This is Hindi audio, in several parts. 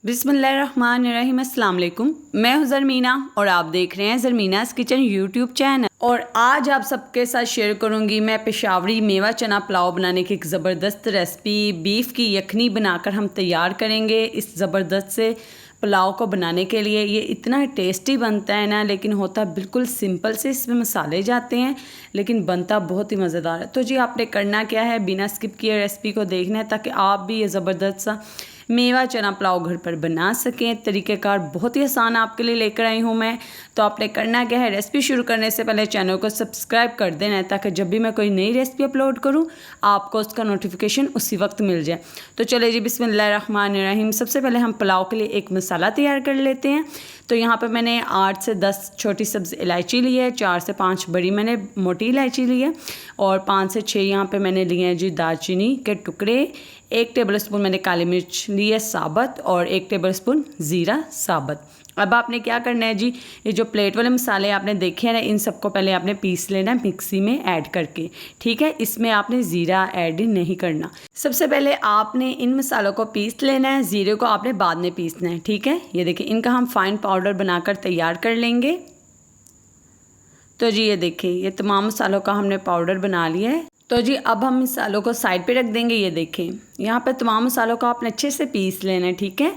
बिस्मिल्लाहिर्रहमानिर्रहीम। अस्सलाम वालेकुम। मैं हूं ज़रमीना और आप देख रहे हैं ज़रमीनास किचन यूट्यूब चैनल। और आज आप सबके साथ शेयर करूंगी मैं पेशावरी मेवा चना पुलाव बनाने की एक ज़बरदस्त रेसिपी। बीफ की यखनी बनाकर हम तैयार करेंगे इस ज़बरदस्त से पुलाव को बनाने के लिए। ये इतना टेस्टी बनता है ना, लेकिन होता बिल्कुल सिंपल से, इसमें मसाले जाते हैं लेकिन बनता बहुत ही मज़ेदार है। तो जी आपने करना क्या है, बिना स्किप किए रेसिपी को देखना है ताकि आप भी ये ज़बरदस्त सा मेवा चना पुलाव घर पर बना सकें। तरीक़ेकार बहुत ही आसान आपके लिए लेकर आई हूँ मैं। तो आपने करना क्या है, रेसिपी शुरू करने से पहले चैनल को सब्सक्राइब कर देना है ताकि जब भी मैं कोई नई रेसिपी अपलोड करूँ आपको उसका नोटिफिकेशन उसी वक्त मिल जाए। तो चले जी बिस्मिल्लाहिर्रहमानिर्रहीम। सबसे पहले हम पुलाव के लिए एक मसाला तैयार कर लेते हैं। तो यहाँ पर मैंने 8 से 10 छोटी सब्ज़ इलायची ली है, 4 से 5 बड़ी मैंने मोटी इलायची ली है और 5 से 6 यहाँ पे मैंने लिए हैं जी दालचीनी के टुकड़े। 1 टेबलस्पून मैंने काली मिर्च ली है साबुत और 1 टेबलस्पून ज़ीरा साबुत। अब आपने क्या करना है जी, ये जो प्लेट वाले मसाले आपने देखे हैं ना, इन सबको पहले आपने पीस लेना है मिक्सी में ऐड करके, ठीक है। इसमें आपने ज़ीरा ऐड नहीं करना। सबसे पहले आपने इन मसालों को पीस लेना है, ज़ीरे को आपने बाद में पीसना है, ठीक है। ये देखिए इनका हम फाइन पाउडर बनाकर तैयार कर लेंगे। तो जी ये देखिए ये तमाम मसालों का हमने पाउडर बना लिया है। तो जी अब हम मसालों को साइड पे रख देंगे। ये देखें यहाँ पर तमाम मसालों को आपने अच्छे से पीस लेना है, ठीक है।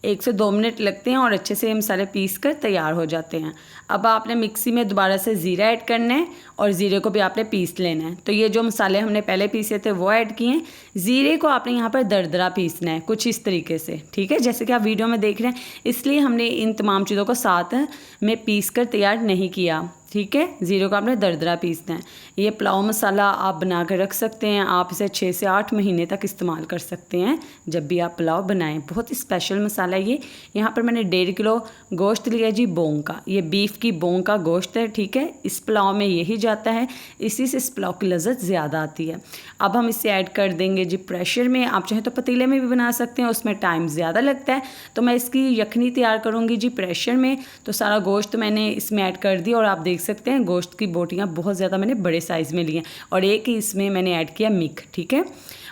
1 से 2 मिनट लगते हैं और अच्छे से ये मसाले पीस कर तैयार हो जाते हैं। अब आपने मिक्सी में दोबारा से ज़ीरा ऐड करना है और ज़ीरे को भी आपने पीस लेना है। तो ये जो मसाले हमने पहले पीसे थे वो ऐड किए हैं। ज़ीरे को आपने यहाँ पर दरदरा पीसना है कुछ इस तरीके से, ठीक है, जैसे कि आप वीडियो में देख रहे हैं। इसलिए हमने इन तमाम चीज़ों को साथ में पीस कर तैयार नहीं किया, ठीक है। ज़ीरे को आपने दरदरा पीसना है। ये पुलाव मसाला आप बना कर रख सकते हैं, आप इसे 6 से 8 महीने तक इस्तेमाल कर सकते हैं जब भी आप पुलाव बनाएं। बहुत ही स्पेशल मसाला है ये। यहाँ पर मैंने 1.5 किलो गोश्त लिया जी बोंग का। ये बीफ की बोंग का गोश्त है, ठीक है। इस पुलाव में यही जाता है, इसी से इस पुलाव की लज़्ज़त ज़्यादा आती है। अब हम इसे ऐड कर देंगे जी प्रेशर में। आप चाहें तो पतीले में भी बना सकते हैं, उसमें टाइम ज़्यादा लगता है। तो मैं इसकी यखनी तैयार करूँगी जी प्रेशर में। तो सारा गोश्त मैंने इसमें ऐड कर दिया और आप देख सकते हैं गोश्त की बोटियाँ बहुत ज़्यादा मैंने बड़े साइज़ में ली हैं और एक ही इसमें मैंने ऐड किया मिक, ठीक है।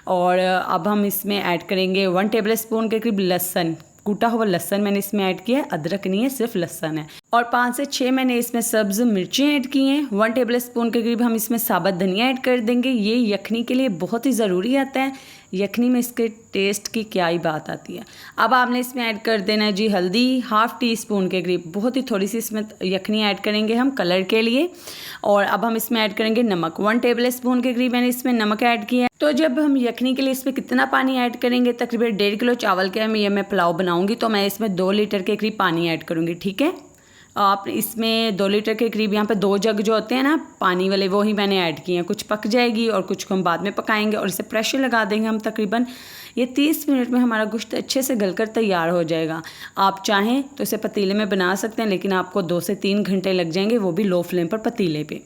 और अब हम इसमें ऐड करेंगे 1 टेबलस्पून के करीब लहसुन, कूटा हुआ लहसुन मैंने इसमें ऐड किया है, अदरक नहीं है, सिर्फ लहसुन है। और 5 से 6 मैंने इसमें सब्ज़ मिर्चें ऐड की हैं। 1 टेबलस्पून के करीब हम इसमें साबुत धनिया ऐड कर देंगे। ये यखनी के लिए बहुत ही ज़रूरी आता है। यखनी में इसके टेस्ट की क्या ही बात आती है। अब आपने इसमें ऐड कर देना है जी हल्दी, 1/2 टीस्पून के करीब, बहुत ही थोड़ी सी इसमें यखनी ऐड करेंगे हम कलर के लिए। और अब हम इसमें ऐड करेंगे नमक, 1 टेबलस्पून के करीब मैंने इसमें नमक ऐड किया है। तो जब हम यखनी के लिए इसमें कितना पानी ऐड करेंगे, तकरीबन 1.5 किलो चावल के मैं पुलाव बनाऊंगी तो मैं इसमें 2 लीटर के करीब पानी ऐड करूँगी, ठीक है। आप इसमें 2 लीटर के करीब, यहाँ पे 2 जग जो होते हैं ना पानी वाले, वो ही मैंने ऐड किए हैं। कुछ पक जाएगी और कुछ को हम बाद में पकाएंगे और इसे प्रेशर लगा देंगे हम। तकरीबन ये 30 मिनट में हमारा गोश्त अच्छे से गलकर तैयार हो जाएगा। आप चाहें तो इसे पतीले में बना सकते हैं, लेकिन आपको 2 से 3 घंटे लग जाएंगे, वो भी लो फ्लेम पर पतीले पे।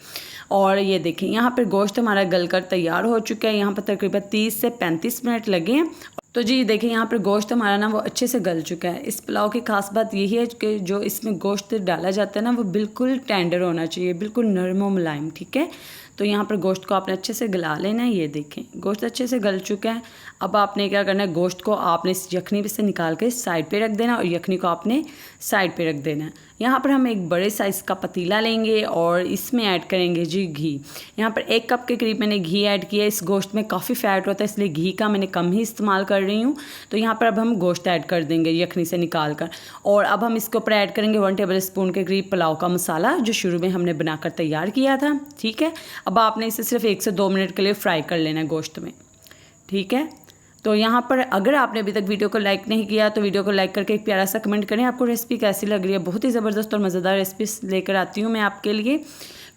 और ये देखें यहाँ पर गोश्त हमारा गलकर तैयार हो चुका है। यहाँ पर तकरीबन 30 से 35 मिनट लगे हैं। तो जी देखिए यहाँ पर गोश्त हमारा ना वो अच्छे से गल चुका है। इस पुलाव की खास बात यही है कि जो इसमें गोश्त डाला जाता है ना वो बिल्कुल टेंडर होना चाहिए, बिल्कुल नरम और मुलायम, ठीक है। तो यहाँ पर गोश्त को आपने अच्छे से गला लेना है। ये देखें गोश्त अच्छे से गल चुका है। अब आपने क्या करना है, गोश्त को आपने इस यखनी से निकाल के साइड पे रख देना और यखनी को आपने साइड पे रख देना है। यहाँ पर हम एक बड़े साइज़ का पतीला लेंगे और इसमें ऐड करेंगे जी घी। यहाँ पर 1 कप के करीब मैंने घी ऐड किया। इस गोश्त में काफ़ी फ़ैट होता है, इसलिए घी का मैंने कम ही इस्तेमाल कर रही हूँ। तो यहाँ पर अब हम गोश्त ऐड कर देंगे यखनी से निकाल कर। और अब हम इसके ऊपर ऐड करेंगे 1 टेबलस्पून के करीब पुलाव का मसाला जो शुरू में हमने बनाकर तैयार किया था, ठीक है। अब आपने इसे सिर्फ 1 से 2 मिनट के लिए फ्राई कर लेना है गोश्त में, ठीक है। तो यहाँ पर अगर आपने अभी तक वीडियो को लाइक नहीं किया तो वीडियो को लाइक करके एक प्यारा सा कमेंट करें आपको रेसिपी कैसी लग रही है। बहुत ही ज़बरदस्त और मज़ेदार रेसिपीज लेकर आती हूँ मैं आपके लिए।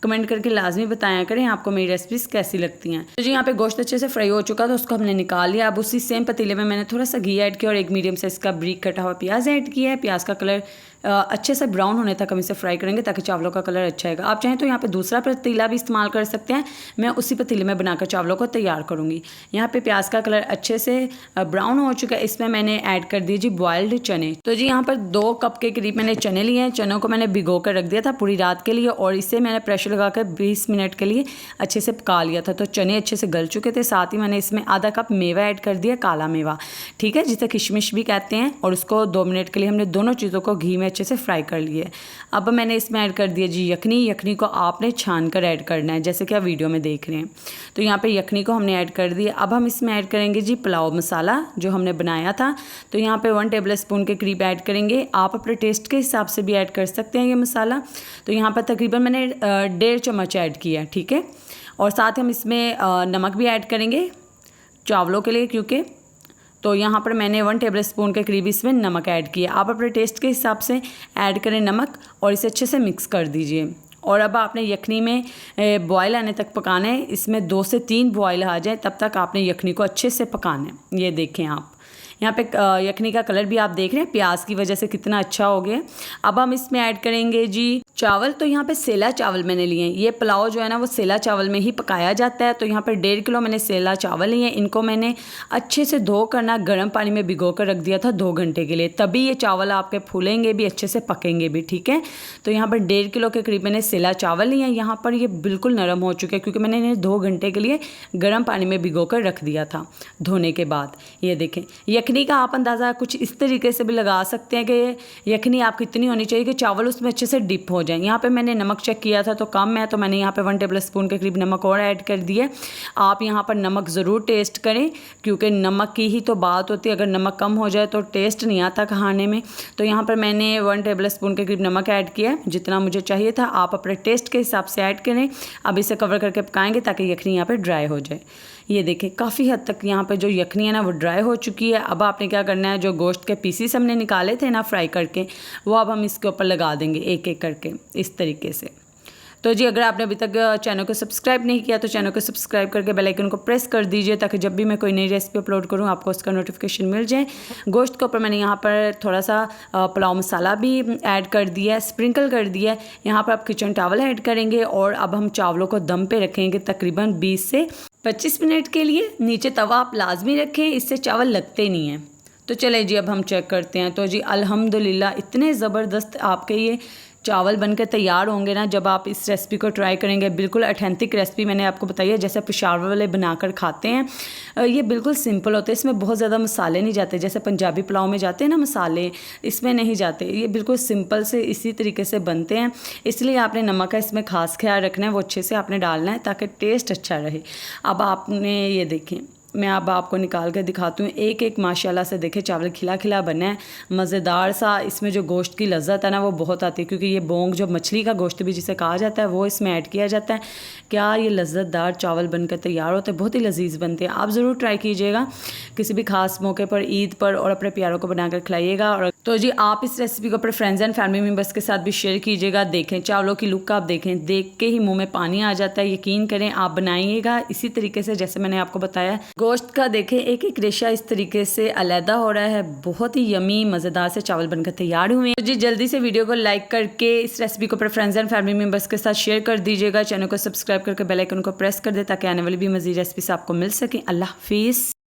कमेंट करके लाजमी बताया करें आपको मेरी रेसिपीज़ कैसी लगती हैं। तो जी यहाँ पे गोश्त अच्छे से फ्राई हो चुका तो उसको हमने निकाल लिया। अब उसी सेम पतीले में मैंने थोड़ा सा घी ऐड किया और एक मीडियम साइज़ का ब्रीक कटा हुआ प्याज ऐड किया है। प्याज का कलर अच्छे से ब्राउन होने तक हम इसे फ्राई करेंगे ताकि चावलों का कलर अच्छा आएगा। आप चाहें तो यहाँ पे दूसरा पतीला भी इस्तेमाल कर सकते हैं। मैं उसी पतीले में बनाकर चावलों को तैयार करूँगी। यहाँ पे प्याज का कलर अच्छे से ब्राउन हो चुका है। इसमें मैंने ऐड कर दिए जी बॉयल्ड चने। तो जी यहाँ पर 2 कप के करीब मैंने चने लिए हैं। चनों को मैंने भिगो कर रख दिया था पूरी रात के लिए और इसे मैंने प्रेशर प्रेशर लगा कर 20 मिनट के लिए अच्छे से पका लिया था। तो चने अच्छे से गल चुके थे। साथ ही मैंने इसमें आधा कप मेवा ऐड कर दिया, काला मेवा, ठीक है, जिसे किशमिश भी कहते हैं। और उसको 2 मिनट के लिए हमने दोनों चीज़ों को घी में अच्छे से फ्राई कर लिए। अब मैंने इसमें ऐड कर दिया जी यखनी। यखनी को आपने छान कर ऐड करना है, जैसे कि आप वीडियो में देख रहे हैं। तो यहाँ पे यखनी को हमने ऐड कर दिया। अब हम इसमें ऐड करेंगे जी पुलाव मसाला जो हमने बनाया था। तो यहाँ पे 1 टेबल स्पून के करीब ऐड करेंगे। आप अपने टेस्ट के हिसाब से भी ऐड कर सकते हैं ये मसाला। तो यहाँ पर तकरीबन मैंने 1.5 चम्मच ऐड किया, ठीक है। और साथ ही हम इसमें नमक भी ऐड करेंगे चावलों के लिए, क्योंकि तो यहाँ पर मैंने 1 टेबल स्पून के करीब इसमें नमक ऐड किया। आप अपने टेस्ट के हिसाब से ऐड करें नमक और इसे अच्छे से मिक्स कर दीजिए। और अब आपने यखनी में बॉयल आने तक पकाना है। इसमें 2 से 3 बॉयल आ जाए तब तक आपने यखनी को अच्छे से पकाना है। ये देखें आप यहाँ पे यखनी का कलर भी आप देख रहे हैं प्याज की वजह से कितना अच्छा हो गया। अब हम इसमें ऐड करेंगे जी चावल। तो यहाँ पे सेला चावल मैंने लिए हैं। ये पुलाव जो है ना वो सेला चावल में ही पकाया जाता है। तो यहाँ पर 1.5 किलो मैंने सेला चावल लिए हैं। इनको मैंने अच्छे से धो कर ना गर्म पानी में भिगो कर रख दिया था 2 घंटे के लिए, तभी ये चावल आपके फूलेंगे भी, अच्छे से पकेंगे भी, ठीक है। तो यहाँ पर 1.5 किलो के करीब मैंने सेला चावल लिए हैं। यहाँ पर ये बिल्कुल नरम हो चुके हैं क्योंकि मैंने इन्हें 2 घंटे के लिए गर्म पानी में भिगो कर रख दिया था धोने के बाद। ये देखें यखनी का आप अंदाज़ा कुछ इस तरीके से भी लगा सकते हैं कि यखनी आपकी इतनी होनी चाहिए कि चावल उसमें अच्छे से डिप हो जाए। यहाँ पे मैंने नमक चेक किया था तो कम है, तो मैंने यहाँ पे 1 टेबल स्पून के करीब नमक और ऐड कर दिया। आप यहाँ पर नमक ज़रूर टेस्ट करें क्योंकि नमक की ही तो बात होती है। अगर नमक कम हो जाए तो टेस्ट नहीं आता खाने में। तो यहाँ पर मैंने 1 टेबल स्पून के करीब नमक ऐड किया, जितना मुझे चाहिए था। आप अपने टेस्ट के हिसाब से ऐड करें। अब इसे कवर करके पकाएंगे ताकि यखनी यहाँ पर ड्राई हो जाए। ये देखें काफ़ी हद तक यहाँ पे जो यखनी है ना वो ड्राई हो चुकी है। अब आपने क्या करना है, जो गोश्त के पीसीस हमने निकाले थे ना फ्राई करके, वो अब हम इसके ऊपर लगा देंगे एक एक करके इस तरीके से। तो जी अगर आपने अभी तक चैनल को सब्सक्राइब नहीं किया तो चैनल को सब्सक्राइब करके बेल आइकन को प्रेस कर दीजिए ताकि जब भी मैं कोई नई रेसिपी अपलोड करूँ आपको उसका नोटिफिकेशन मिल जाए। गोश्त के ऊपर मैंने यहाँ पर थोड़ा सा पुलाव मसाला भी ऐड कर दिया है, स्प्रिंकल कर दिया है। यहाँ पर आप किचन टॉवल ऐड करेंगे और अब हम चावलों को दम पे रखेंगे तकरीबन 20 से 25 मिनट के लिए। नीचे तवा आप लाजमी रखें, इससे चावल लगते नहीं हैं। तो चले जी अब हम चेक करते हैं। तो जी अल्हम्दुलिल्लाह इतने ज़बरदस्त आपके ये चावल बनकर तैयार होंगे ना जब आप इस रेसिपी को ट्राई करेंगे। बिल्कुल ऑथेंटिक रेसिपी मैंने आपको बताई है, जैसे पेशावर वाले बनाकर खाते हैं। ये बिल्कुल सिंपल होते हैं, इसमें बहुत ज़्यादा मसाले नहीं जाते जैसे पंजाबी पुलाव में जाते हैं ना मसाले, इसमें नहीं जाते। ये बिल्कुल सिंपल से इसी तरीके से बनते हैं। इसलिए आपने नमक का इसमें खास ख्याल रखना है, वो अच्छे से आपने डालना है ताकि टेस्ट अच्छा रहे। अब आपने ये देखें, मैं अब आपको निकाल कर दिखाती हूँ एक एक। माशाल्लाह से देखें चावल खिला खिला बना है, मज़ेदार सा। इसमें जो गोश्त की लज्जत है ना वो बहुत आती है क्योंकि ये बोंग जो मछली का गोश्त भी जिसे कहा जाता है वो इसमें ऐड किया जाता है। क्या ये लज्जतदार चावल बनकर तैयार होते हैं, बहुत ही लजीज बनते हैं। आप ज़रूर ट्राई कीजिएगा किसी भी खास मौके पर, ईद पर, और अपने प्यारों को बनाकर खिलाइएगा। और तो जी आप इस रेसिपी को अपने फ्रेंड्स एंड फैमिली मेम्बर्स के साथ भी शेयर कीजिएगा। देखें चावलों की लुक आप देखें, देख के ही मुँह में पानी आ जाता है। यकीन करें आप बनाइएगा इसी तरीके से जैसे मैंने आपको बताया। गोश्त का देखें एक एक रेशा इस तरीके से अलहदा हो रहा है। बहुत ही यमी मज़ेदार से चावल बनकर तैयार हुए हैं। तो जी जल्दी से वीडियो को लाइक करके इस रेसिपी को अपने फ्रेंड्स एंड फैमिली मेम्बर्स के साथ शेयर कर दीजिएगा। चैनल को सब्सक्राइब करके बेल आइकन को प्रेस कर दे ताकि आने वाली भी मज़ीद रेसिपीज आपको मिल सके। अल्लाह हाफिज़।